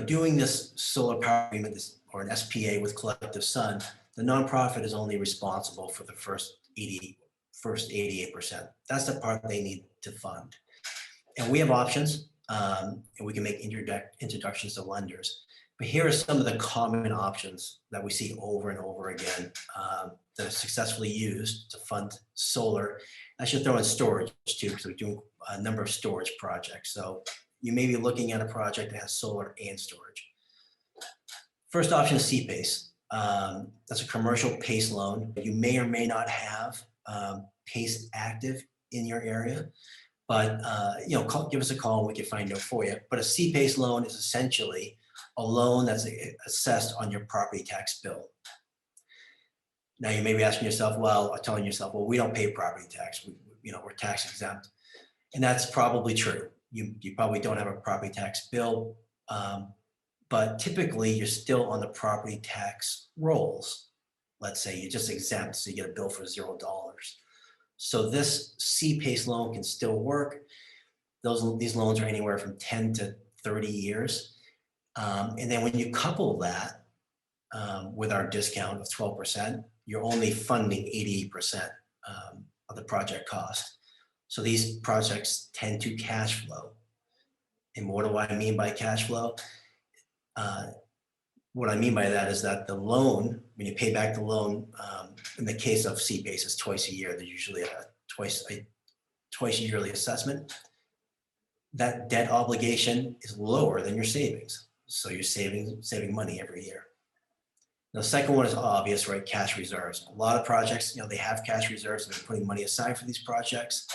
doing this solar power agreement or an SPA with Collective Sun, the nonprofit is only responsible for the first 88%. That's the part they need to fund. And we have options, and we can make introductions to lenders. But here are some of the common options that we see over and over again that are successfully used to fund solar. I should throw in storage too, because we're doing a number of storage projects. So you may be looking at a project that has solar and storage. First option is CPACE. That's a commercial PACE loan. You may or may not have PACE active in your area, but give us a call and we can find out for you. But a CPACE loan is essentially a loan that's assessed on your property tax bill. Now you may be asking yourself, telling yourself, well, we don't pay property tax. We're tax exempt, and that's probably true. You probably don't have a property tax bill, but typically you're still on the property tax rolls. Let's say you're just exempt, so you get a bill for $0. So this CPACE loan can still work. These loans are anywhere from 10 to 30 years. And then when you couple that with our discount of 12%, you're only funding 88% of the project cost. So these projects tend to cash flow. And what do I mean by cash flow? What I mean by that is that the loan, when you pay back the loan, in the case of CPACE, is twice a year. There's usually a twice yearly assessment. That debt obligation is lower than your savings. So you're saving money every year. The second one is obvious, right? Cash reserves. A lot of projects, they have cash reserves and they're putting money aside for these projects.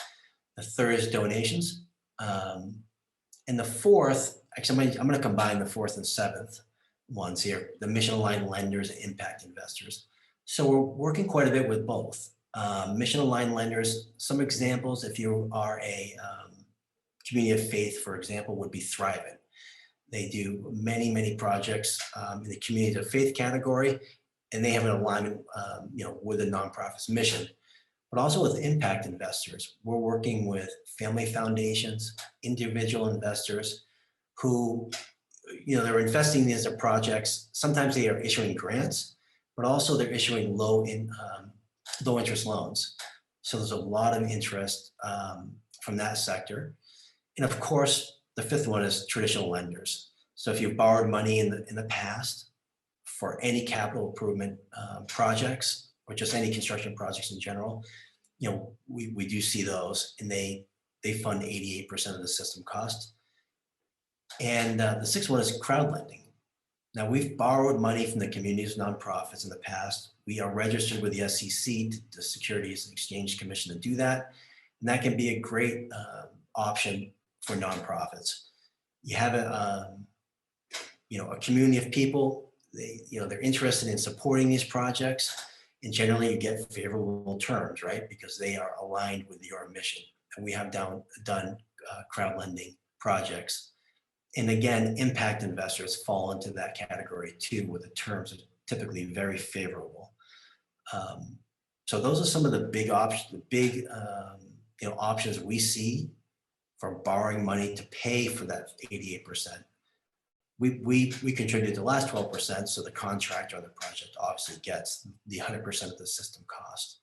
The third is donations. And the fourth, actually, I'm going to combine the fourth and seventh ones here, the mission-aligned lenders and impact investors. So we're working quite a bit with both. Mission-aligned lenders, some examples, if you are a community of faith, for example, would be Thrivent. They do many, many projects in the community of faith category, and they have an alignment with the nonprofit's mission. But also with impact investors, we're working with family foundations, individual investors who, they're investing in these projects. Sometimes they are issuing grants, but also they're issuing low interest loans. So there's a lot of interest from that sector. And of course, the fifth one is traditional lenders. So if you've borrowed money in the past for any capital improvement projects or just any construction projects in general, we do see those, and they fund 88% of the system cost. And the sixth one is crowd lending. Now, we've borrowed money from the community's nonprofits in the past. We are registered with the SEC, the Securities and Exchange Commission, to do that. And that can be a great option for nonprofits. You have a community of people, they're interested in supporting these projects, and generally you get favorable terms, right? Because they are aligned with your mission. And we have done crowd lending projects. And again, impact investors fall into that category too, where the terms are typically very favorable. So those are some of the big options, options we see for borrowing money to pay for that 88%. We contribute the last 12%, so the contractor on the project obviously gets the 100% of the system cost.